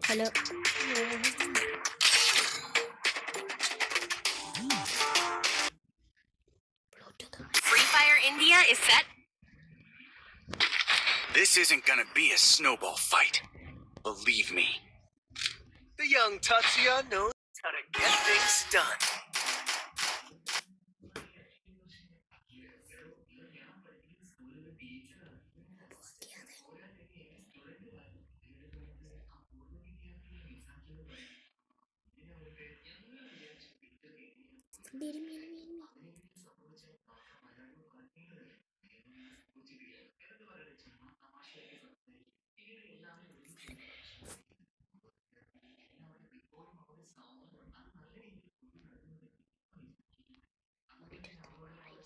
Hello Free Fire India is set. This isn't gonna be a snowball fight. Believe me. The young Tatsuya knows how to get things done.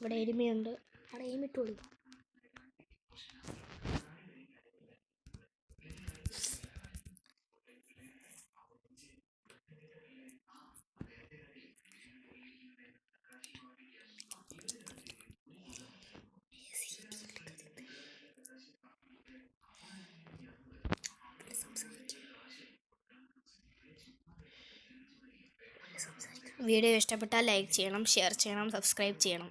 ഇവിടെ എരുമയുണ്ട്. അവിടെ എയിമിട്ടോളൂ. Video ഇഷ്ടപ്പെട്ടാൽ like ചെയ്യണം, share ചെയ്യണം, subscribe ചെയ്യണം.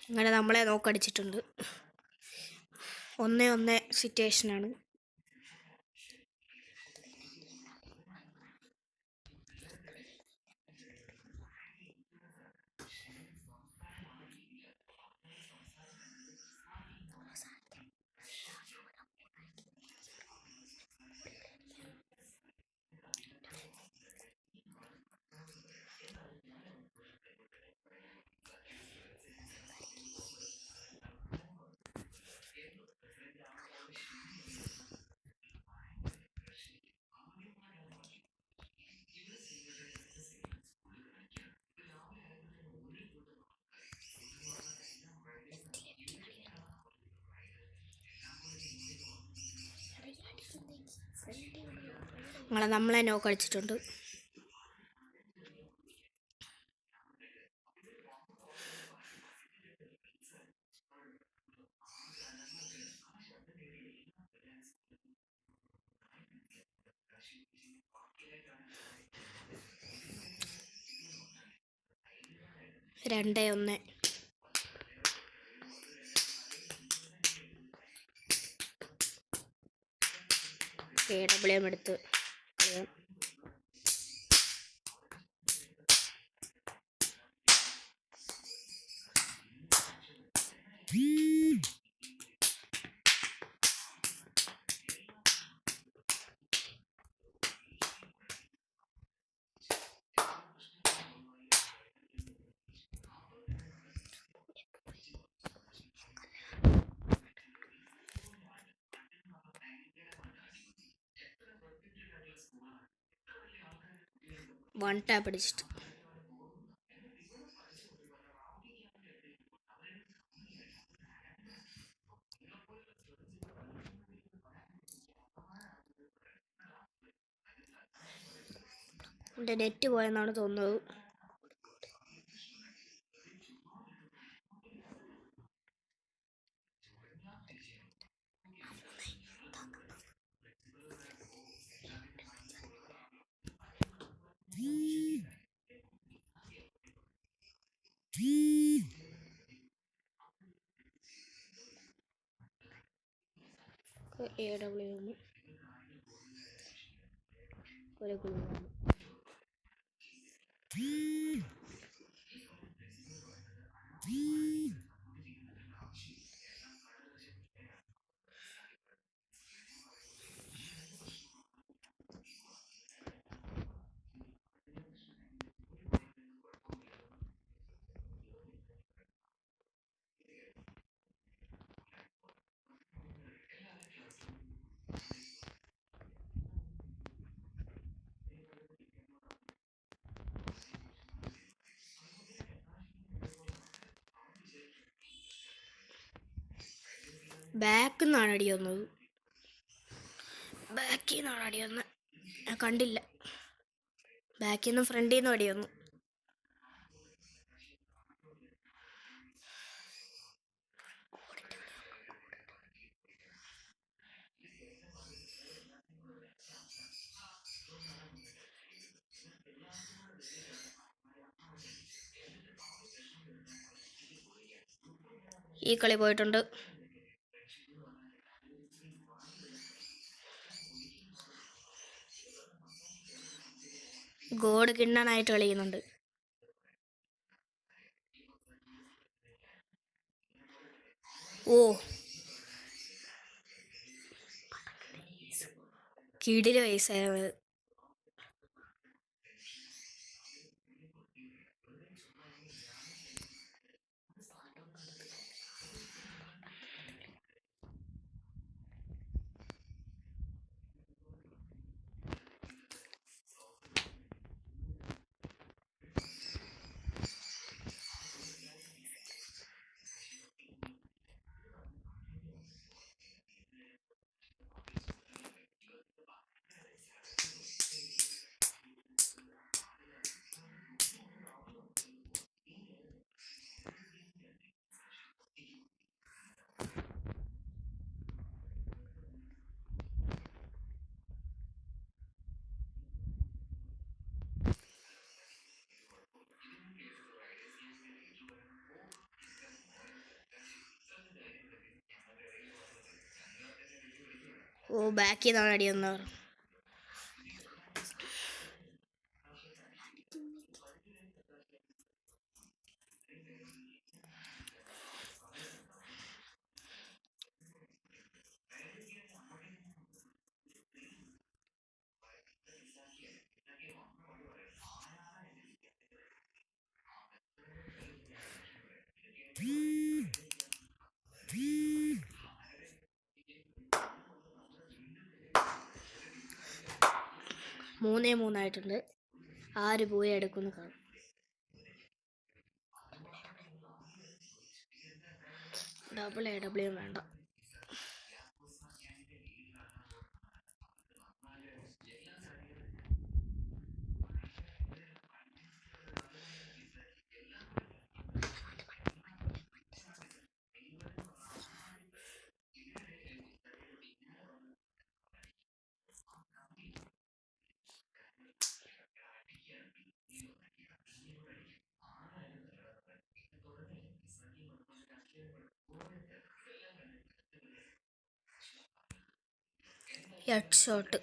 അങ്ങനെ നമ്മളെ നോക്കടിച്ചിട്ടുണ്ട്. 1-1 സിറ്റുവേഷനാണ്. നമ്മളെ നോക്കടിച്ചിട്ടുണ്ട്. രണ്ടേ ഒന്ന്. KWM എടുത്ത് കളയാം. വൺ ടാപ്പ് അടിച്ചിട്ട് എൻ്റെ നെറ്റ് പോയെന്നാണ് തോന്നുന്നത്. AWM ഒരു ബാക്കിൽ നിന്നാണ് അടി വന്നത്. ബാക്കിൽ നിന്നാണ് അടി വന്നത്. ഞാൻ കണ്ടില്ല. ബാക്കിൽ നിന്നും ഫ്രണ്ടിൽ നിന്നും അടി വന്നു. ഈ കളി പോയിട്ടുണ്ട്. ഗോഡ് കിണ്ണനായിട്ട് കളിക്കുന്നുണ്ട്. ഓ, കിടില് വയസ്സായത്. ഓ, ബാക്കിൽ നിന്നാണ് അടി വന്നവർ. മൂന്നേ മൂന്നായിട്ടുണ്ട്. ആര് പോയി എടുക്കുന്നു കാണും. ഡബിൾ AW വേണ്ട. Head shot.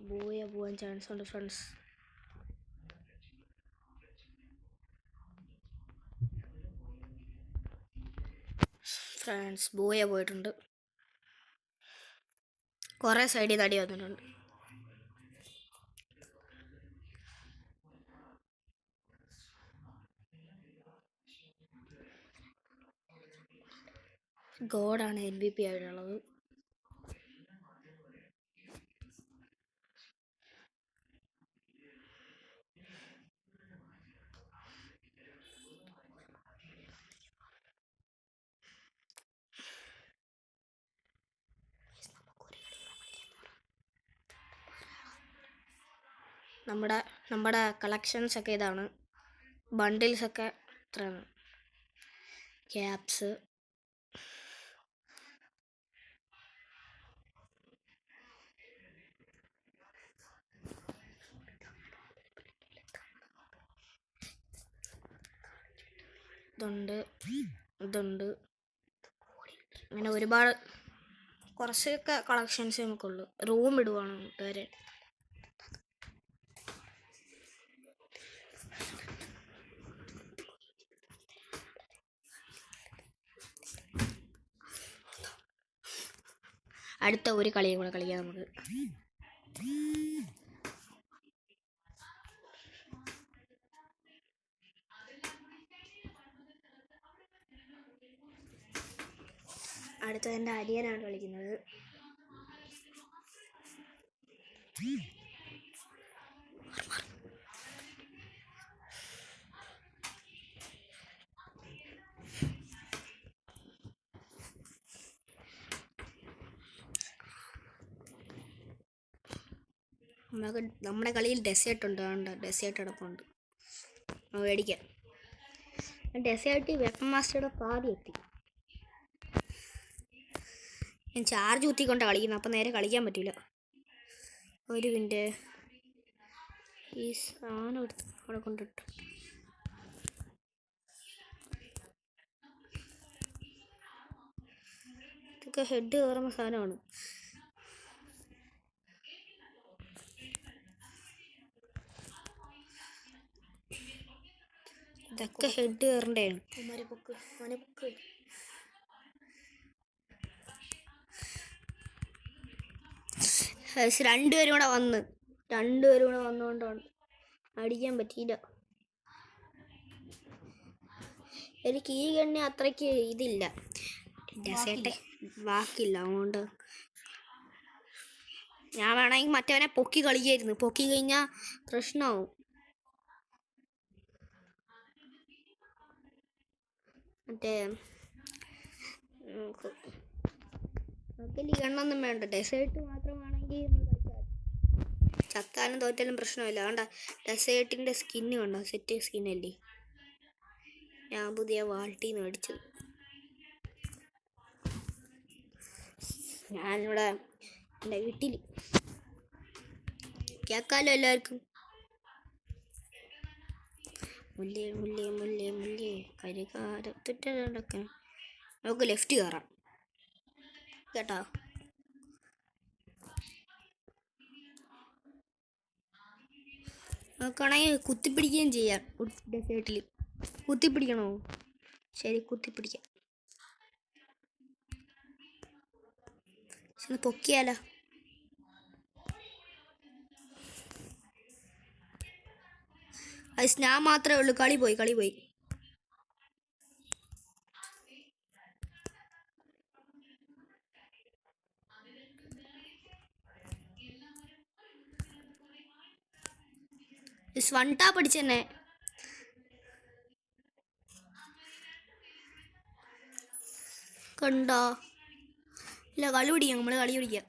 ബോയ പോവാൻ ചാൻസ് ഉണ്ട് ഫ്രണ്ട്സ്. ബോയ പോയിട്ടുണ്ട്. കുറേ സൈഡിൽ നടി വന്നിട്ടുണ്ട്. ഗോഡാണ് MVP ആയിട്ടുള്ളത്. നമ്മുടെ കളക്ഷൻസ് ഒക്കെ ഇതാണ്. ബണ്ടിൽസ് ഒക്കെ ഇത്രയാണ്. ക്യാപ്സ്, ഇതുണ്ട്. അങ്ങനെ ഒരുപാട് കുറച്ചൊക്കെ കളക്ഷൻസ് നമുക്കുള്ളൂ. റൂം ഇടുവാണ് കൂട്ടുകാരെ. അടുത്ത ഒരു കളിയും കൂടെ കളിക്കാം നമുക്ക്. അടുത്ത എൻ്റെ അരിയനാണ് കളിക്കുന്നത്. നമ്മുടെ കളിയിൽ ഡെസേർട്ട് ഉണ്ട്. അതുകൊണ്ട് ഡെസേർട്ട് കിടപ്പുണ്ട്, മേടിക്കാം. ഡെസേർട്ട് വെപ്പൺ മാസ്റ്ററുടെ പാതി എത്തി. ഞാൻ ചാർജ് കുത്തിക്കൊണ്ടാണ് കളിക്കുന്നത്, അപ്പം നേരെ കളിക്കാൻ പറ്റില്ല. ഒരു മിനിറ്റ്, ഈ സാധനം എടുത്ത് അവിടെ കൊണ്ടിട്ടു. ഇതൊക്കെ ഹെഡ് കയറുന്ന സാധനമാണ്. ഇതൊക്കെ ഹെഡ് കയറേണ്ടതാണ്. രണ്ടുപേരും കൂടെ വന്നുകൊണ്ടാണ് അടിക്കാൻ പറ്റിയില്ല. എനിക്ക് ഈ ഗണ്ണി അത്രയ്ക്ക് ഇതില്ല, ഡെസേർട്ട് വാക്കില്ല. അതുകൊണ്ട് ഞാൻ വേണമെങ്കിൽ മറ്റവനെ പൊക്കി കളിക്കായിരുന്നു. പൊക്കി കഴിഞ്ഞാൽ പ്രശ്നമാവും. മറ്റേ ഈ ഗണ്ണൊന്നും വേണ്ട, ഡെസേർട്ട് മാത്രമാണെങ്കിൽ ചത്താലും തോറ്റാലും പ്രശ്നമില്ല. വേണ്ട, ഡെസേർട്ടിൻ്റെ സ്കിന്ന് കണ്ടോ, സെറ്റ് സ്കിന്നല്ലേ. ഞാൻ പുതിയ വാൾട്ടീന്ന് മേടിച്ചത്. ഞാനിവിടെ എൻ്റെ വീട്ടിൽ കേൾക്കാമല്ലോ എല്ലാവർക്കും. മുല്ലേ മുല്ലേ മുല്ലേ മുല്ലേ കരികാരത്തൊറ്റടക്കാൻ. നമുക്ക് ലെഫ്റ്റ് കയറാം കേട്ടോ. നമുക്കാണെങ്കിൽ കുത്തിപ്പിടിക്കുകയും ചെയ്യാം. ഡെസേർട്ടിൽ കുത്തിപ്പിടിക്കണോ? ശരി, കുത്തിപ്പിടിക്കാം. പൊക്കിയാലോ? അത് ഞാൻ മാത്രമേ ഉള്ളൂ. കളി പോയി. വണ്ടാ പഠിച്ചെന്നെ. കണ്ടോ? ഇല്ല, കളി പിടിക്കാം.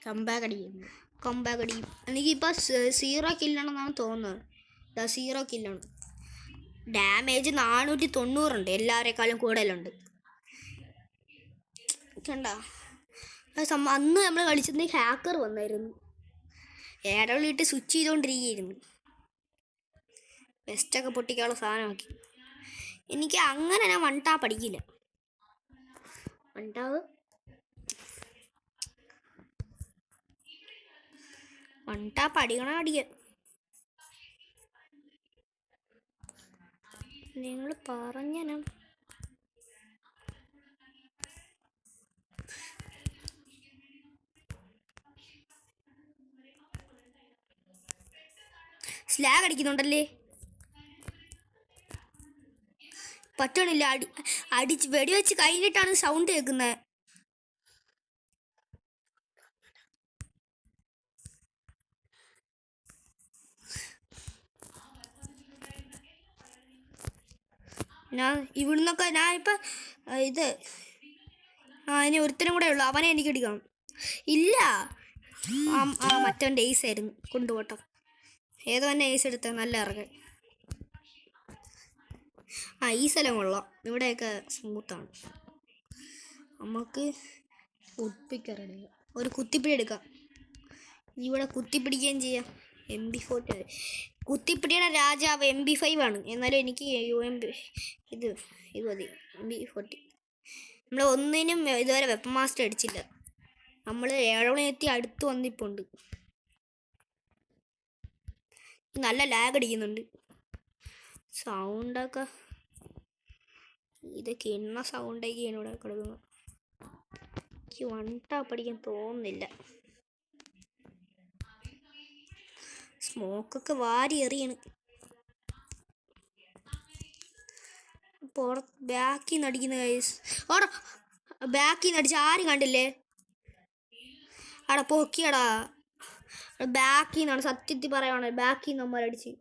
കമ്പാക്ക് അടിക്കും. എനിക്കിപ്പോൾ 0 കില്ലാണെന്നാണ് തോന്നുന്നത്. 0 കില്ലാണ്. ഡാമേജ് 490 എല്ലാവരെക്കാളും കൂടുതലുണ്ട്. കണ്ടോ? അന്ന് നമ്മൾ കളിച്ചത് ഹാക്കർ വന്നായിരുന്നു. ഏടവിളിട്ട് സ്വിച്ച് ചെയ്തുകൊണ്ടിരിക്കുകയായിരുന്നു. വെസ്റ്റൊക്കെ പൊട്ടിക്കാനുള്ള സാധനമാക്കി. എനിക്ക് അങ്ങനെ ഞാൻ വൺ ടാപ്പ് അടിക്കില്ല. വൺ ടാപ്പ് അടിക്കാൻ നിങ്ങൾ പറഞ്ഞ സ്ലാഗ് അടിക്കുന്നുണ്ടല്ലേ. പറ്റണില്ല. അടിച്ച് വെടിവെച്ച് കഴിഞ്ഞിട്ടാണ് സൗണ്ട് കേൾക്കുന്നത്. ഇവിടുന്നൊക്കെ ഞാൻ ഇപ്പം ഇനി ഒരുത്തനും കൂടെ ഉള്ളു. അവനെ എനിക്ക് അടിക്കണം. ഇല്ല, മറ്റവൻ്റെ ഏസ് ആയിരുന്നു. കൊണ്ടുപോട്ടോ. ഏതോ തന്നെ ഐസ് എടുത്ത നല്ല ഇറങ്ങി. ആ ഈ സ്ഥലം കൊള്ളാം, ഇവിടെയൊക്കെ സ്മൂത്താണ്. നമുക്ക് കുത്തിപ്പിക്കറെടുക്കാം, ഒരു കുത്തിപ്പിടി എടുക്കാം. ഇവിടെ കുത്തിപ്പിടിക്കുകയും ചെയ്യാം. MP40 കുത്തിപ്പിടിയുടെ രാജാവ് MP5 ആണ്. എന്നാലും എനിക്ക് ഇത് മതി, MP40. നമ്മൾ ഒന്നിനും ഇതുവരെ വെപ്പൺ മാസ്റ്റർ അടിച്ചില്ല. നമ്മൾ 7 മണി എത്തി അടുത്ത് വന്നിപ്പോണ്ട്. നല്ല ലാഗ് അടിക്കുന്നുണ്ട്. സൗണ്ടൊക്കെ ഇതൊക്കെ എണ്ണ സൗണ്ടൊക്കെയാണ് ഇവിടെ കിടക്കുന്നത്. എനിക്ക് വൺ ടാപ്പ് അടിക്കാൻ തോന്നുന്നില്ല. സ്മോക്കൊക്കെ വാരി എറിയണ്. ബാക്കിൽ നിന്ന് അടിക്കുന്ന കൈസ് ഓടാ, ബാക്കിൽ നിന്ന് അടിച്ച് ആരും കണ്ടില്ലേ? അവിടെ പൊക്കിയടാ, ബാക്കിൽ നിന്നാണ് സത്യത്തിൽ പറയുവാണ്. ബാക്കിൽ നിന്ന് നമ്മൾ അടിച്ച്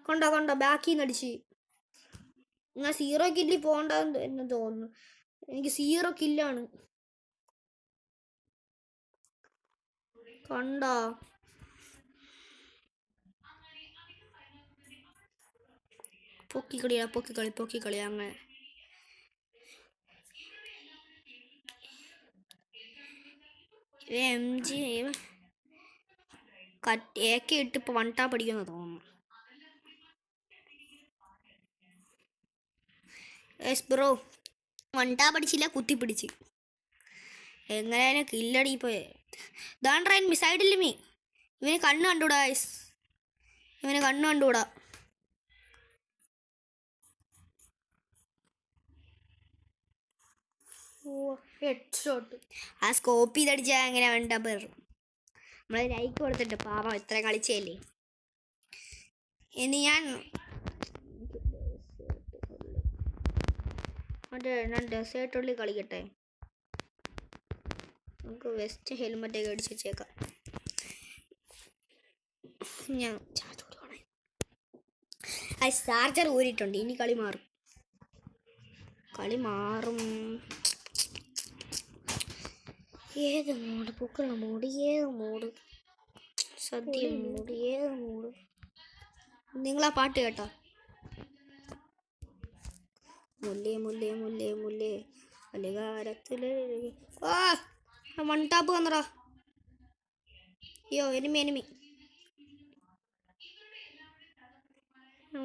കൊണ്ടോ ബാക്കിൽ നിന്ന് അടിച്ച്. ഞാൻ 0 കില്ലിൽ പോകണ്ടെന്ന് എന്ന് തോന്നുന്നു. എനിക്ക് 0 കില്ലാണ്. കണ്ടോ പൊക്കിക്കളി അങ്ങനെ. MG AK ഇട്ട് ഇപ്പോൾ വൺ ടാപ്പ് അടിക്കുമെന്ന് തോന്നുന്നു. യെസ് ബ്രോ, വൺ ടാപ്പ് അടിച്ചില്ല, കുത്തിപ്പിടിച്ച്. എങ്ങനെയാണ് കില്ലടി പോയെ? ദാണ്ട്രൻ സൈഡിൽ മീ. ഇവന് കണ്ണ് കണ്ടുകൂടാ. ഹെഡ്ഷോട്ട്. ആ സ്കോപ്പ് ചെയ്തടിച്ചാൽ എങ്ങനെ വേണ്ട പേരും. നമ്മൾ ലൈക്ക് കൊടുത്തിട്ട് പാവം ഇത്ര കളിച്ചല്ലേ. ഇനി ഞാൻ ഡെസേർട്ടുള്ളിൽ കളിക്കട്ടെ. നമുക്ക് വെസ്റ്റ് ഹെൽമെറ്റൊക്കെ അടിച്ച് വെച്ചേക്കാം. ഞാൻ ചാർജർ ഊരിയിട്ടുണ്ട്. ഇനി കളി മാറും. ഏത് മൂഡ്? പൂക്കളുടെ മൂഡ്, ഏത് മൂഡ്? സദ്യ മൂഡ്, ഏത് മൂഡ്? നിങ്ങളാ പാട്ട് കേട്ടോ? മുല്ലേ മുല്ലേ മുല്ലേ മുല്ലേ അലകാരത്തില്. ആ വൺ ടാപ്പ് വന്നടാ. അയ്യോ എനിമി.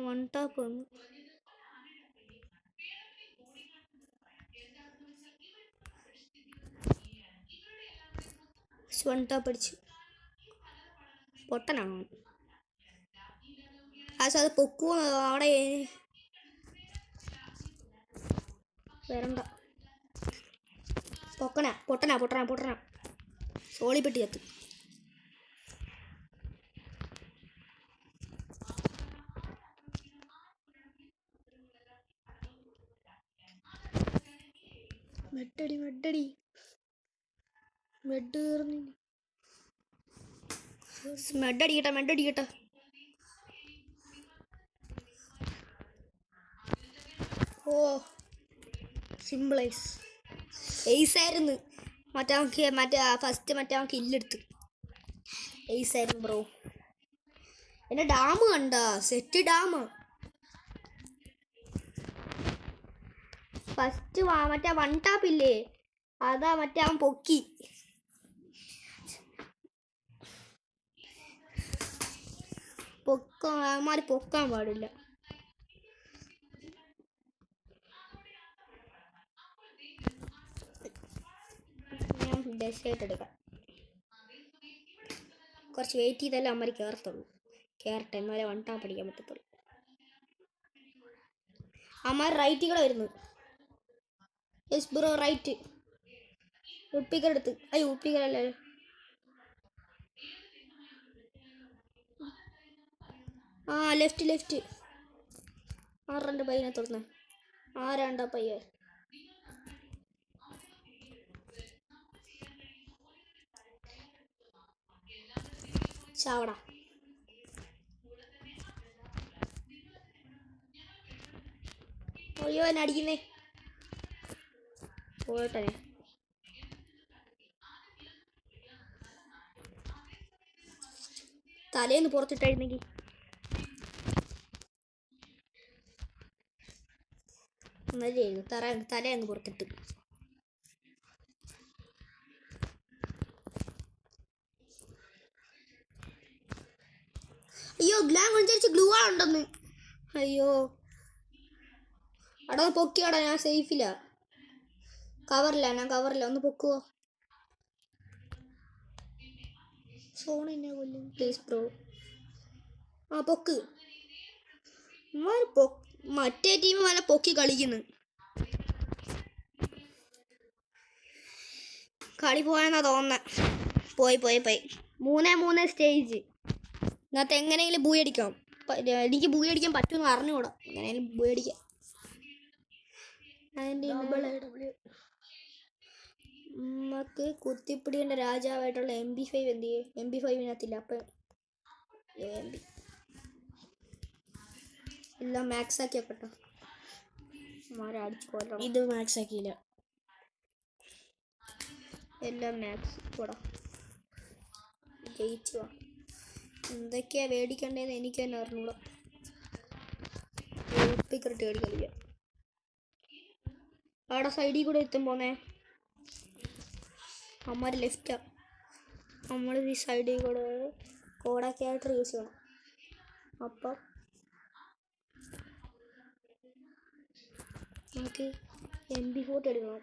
വൺ ടാപ്പ് വന്നു. വൺ ടാപ്പ് അടിച്ചു. പൊട്ടനാണ് അത് പൊക്കുവോ അവിടെ വരണ്ട. പൊട്ടനാ സോളിപ്പെട്ടി കത്ത്. മെഡടി മെഡടിക്കട്ടെ. ഓ സിമ്പിളൈസ് എയ്സായിരുന്നു. ഫസ്റ്റ് അവൻ കില്ലെടുത്ത് എയ്സായിരുന്നു ബ്രോ. എന്നെ ഡാം കണ്ട set dam. First one tap ഇല്ലേ, അതാ അവൻ പൊക്കി. അവന്മാര് പൊക്കാൻ പാടില്ല. ഞാൻ ഡെസേർട്ട് എടുക്കാം. കുറച്ച് വെയിറ്റ് ചെയ്താലേ അമ്മ കയറട്ടെ, എന്നാലേ വൺ ടാപ്പ് അടിക്കാൻ പറ്റത്തുള്ളൂ. അമ്മ റൈറ്റ് കൂടെ വരുന്നു. Yes bro right. ഉപ്പിക്കടുത്ത്. ഉപ്പിക്കലല്ലേ. ആ ലെഫ്റ്റ്. ആരുടെ പയ്യനെ തുറന്നേ? ആരാണ്ടാ പയ്യൻ? ചാവടാ. അയ്യോ എന്നെ അടിക്കുന്നേ. പോട്ടെ. തലേന്ന് പുറത്തിട്ടായിരുന്നെങ്കിൽ. നല്ലായിരുന്നു. തല അങ്ങ് പുറത്തിട്ട്. അയ്യോ ഗ്ലാം വിചാരിച്ച് ഗ്ലൂ ഉണ്ടെന്ന്. അയ്യോ അടാ പൊക്കിയാടാ, ഞാൻ സേഫില്ല. ഞാൻ കവറില്ല. ഒന്ന് പൊക്കുവോ സോണ എന്നെ കൊല്ലും പ്ലീസ് ബ്രോ. ആ പൊക്ക്. മറ്റേ ടീം നല്ല പൊക്കി കളിക്കുന്നു. കളി പോയെന്നാ തോന്നുന്നത്. പോയി 3-3 സ്റ്റേജ്. ഇന്നത്തെ എങ്ങനെയെങ്കിലും ബൂയി അടിക്കാം. എനിക്ക് ബൂയി അടിക്കാൻ പറ്റുമെന്ന് അറിഞ്ഞുകൂടാ. എങ്ങനെയെങ്കിലും ബൂയി അടിക്കാം. നമുക്ക് കുത്തിപ്പിടിയേണ്ട രാജാവായിട്ടുള്ള MP5 എന്ത് ചെയ്യും? MP5 അപ്പം എല്ലാം മാക്സ് ആക്കി വെക്കട്ടോ. അടിച്ചു കൊല്ലണം. ഇത് മാക്സ് ആക്കിയില്ല. എല്ലാം മാക്സ് കൂടാ. ജയിച്ചു വാ. എന്തൊക്കെയാ മേടിക്കണ്ടേന്ന് എനിക്ക് തന്നെ അറിഞ്ഞൂടാ. ഒപ്പിക്കറിട്ട് കളിക്കാം. അവിടെ സൈഡിൽ കൂടെ എത്തും പോന്നേ. അമ്മ ലെഫ്റ്റാ. നമ്മൾ ഈ സൈഡിൽ കൂടെ കോഡാക്കായിട്ട് യൂസ് ചെയ്യണം. അപ്പം നമുക്ക് MP40 എടുക്കണം.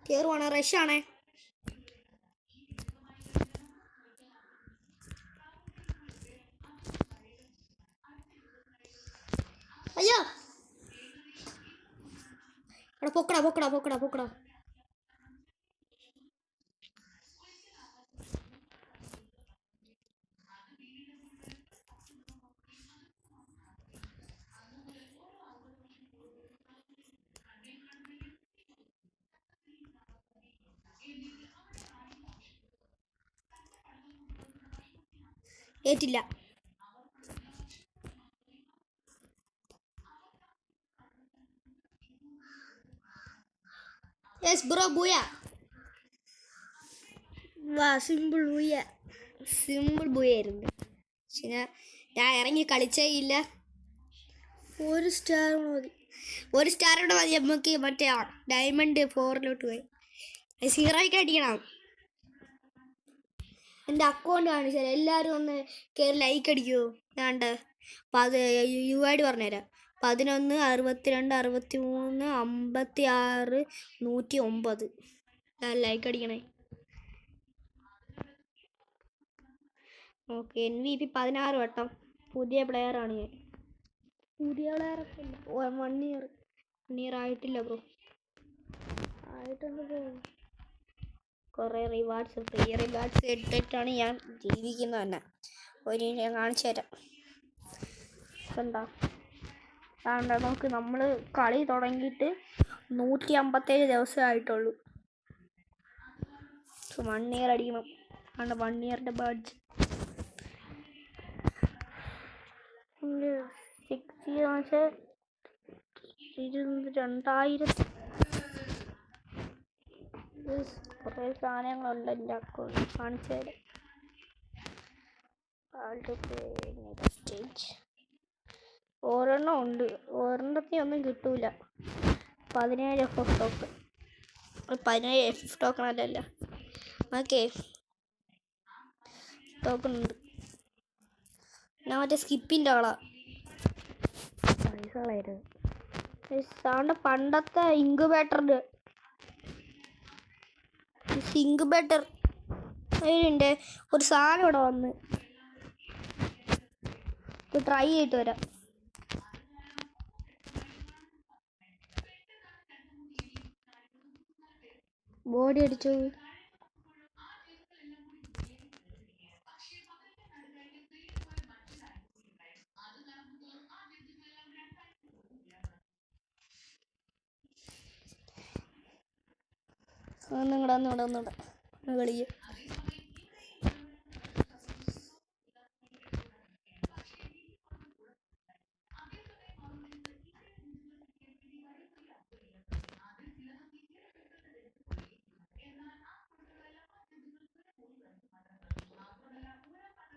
കേറുവാണ്. റഷാണേ. അയ്യോ അവിടെ പൊക്കടാ. ഏറ്റില്ല. Yes bro booyah. വാ സിമ്പിൾ ബൂയായിരുന്നു. പക്ഷെ ഞാൻ ഇറങ്ങി കളിച്ചേ ഇല്ല. ഒരു സ്റ്റാർ മതി. നമുക്ക് മറ്റേ ഡയമണ്ട് 4 പോയി 0 അടിക്കണം. എൻ്റെ അക്കൗണ്ട് കാണിച്ചാൽ എല്ലാവരും ഒന്ന് കയറി ലൈക്ക് അടിക്കുമോ? ഞാണ്ട് UI പറഞ്ഞുതരാം. 11 62 63 56 109 ലൈക്ക് അടിക്കണേ. ഓക്കെ. MVP 16 വട്ടം. പുതിയ പ്ലെയറാണ് ഞാൻ. പുതിയ പ്ലെയറൊക്കെ ഇല്ല. 1 ഇയർ ആയിട്ടില്ല ബ്രോ. ആയിട്ടുണ്ട് ബ്രോ. കുറേ റിവാർഡ്സ് ഫ്രീ റിവാർഡ്സ് ഇട്ടിട്ടാണ് ഞാൻ ജീവിക്കുന്നത് തന്നെ. ഞാൻ കാണിച്ചു തരാം. കണ്ടോ? നമുക്ക് നമ്മൾ കളി തുടങ്ങിയിട്ട് 157 ദിവസമേ ആയിട്ടുള്ളൂ. 1 ഇയർ അടിക്കണം. 1 ഇയറിൻ്റെ ബാഡ്ജ് 6 ഇയർ 2000 കുറേ സാധനങ്ങളുണ്ട് എൻ്റെ അക്കൗണ്ട്. കാണിച്ചു തരാം. സ്റ്റേജ് ഒരെണ്ണം ഉണ്ട്. ഒരെണ്ണത്തിൽ ഒന്നും കിട്ടൂല. 17 FF ടോക്കൺ. 17 FF ടോക്കൺ അല്ലല്ല. ഓക്കെ ടോക്കൺ ഉണ്ട്. ഞാൻ മറ്റേ സ്കിപ്പിൻ്റെ ആളാ. പൈസ കളയരുത്. പണ്ടത്തെ ഇൻക്യുബേറ്ററിൻ്റെ അതിൻ്റെ ഒരു സാധനം ഇവിടെ വന്ന് ട്രൈ ചെയ്തിട്ട് വരാം. ബോഡി അടിച്ചു. ഒന്നുകൂടെ കളിക്ക്.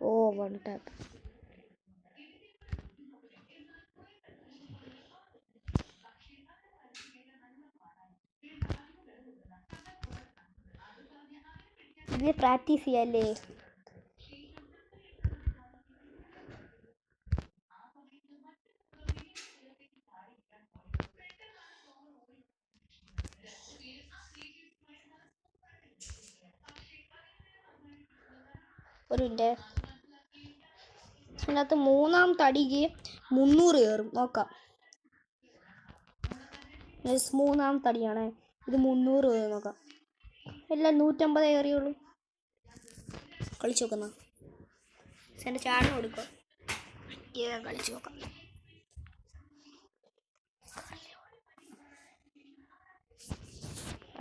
ഓ 1 ടാപ്പ്. ഇത് പ്രാക്ടീസ് ചെയ്യാല്ലേ? ഒരു മിനിറ്റ്. ഇതിനകത്ത് മൂന്നാമത്തെ അടിക്ക് 300 കയറും. നോക്കാം. മൂന്നാമത്തെ അടിയാണ്. ഇത് 300 കയറും. നോക്കാം. എല്ലാം 150 കയറിയുള്ളൂ. കളിച്ചു നോക്കുന്ന എൻ്റെ ചാടം കൊടുക്കുക. കളിച്ചു നോക്കാം.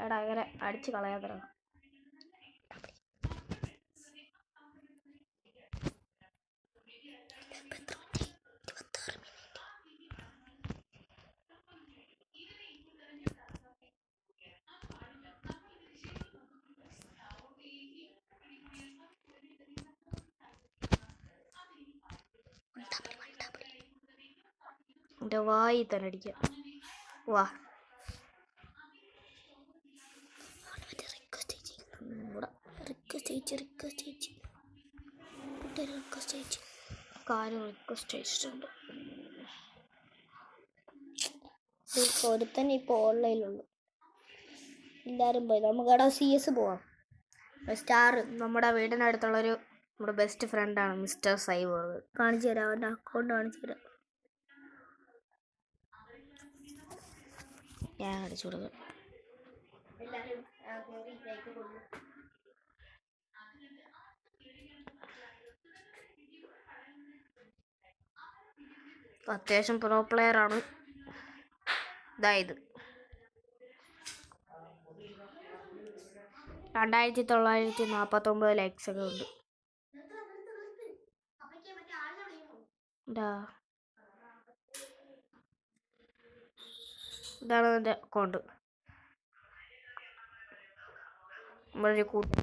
എടാ ഇങ്ങനെ അടിച്ച് കളയാത്തറ. എൻ്റെ വായി തന്നെ അടിക്കുക. വാ റിക്വസ്റ്റ് ഒരുത്തന്നെ ഇപ്പോൾ ഓൺലൈനിലുള്ളു. എല്ലാവരും പോയി. നമുക്കവിടെ CS പോവാം. സ്റ്റാർ നമ്മുടെ വീടിനടുത്തുള്ളൊരു നമ്മുടെ ബെസ്റ്റ് ഫ്രണ്ടാണ് മിസ്റ്റർ സൈബോർഗ്. കാണിച്ചു തരാം. അവൻ്റെ അക്കൗണ്ട് കാണിച്ചു തരാം. ഞാൻ കാണിച്ചു കൊടുക്കാം. അത്യാവശ്യം പ്രോ പ്ലെയർ ആണ്. ഇതായത് 2949 ലൈക്സ് ഒക്കെ ഉണ്ട്. ഇതാണ് എൻ്റെ അക്കൗണ്ട്. നമ്മളൊരു കൂട്ടം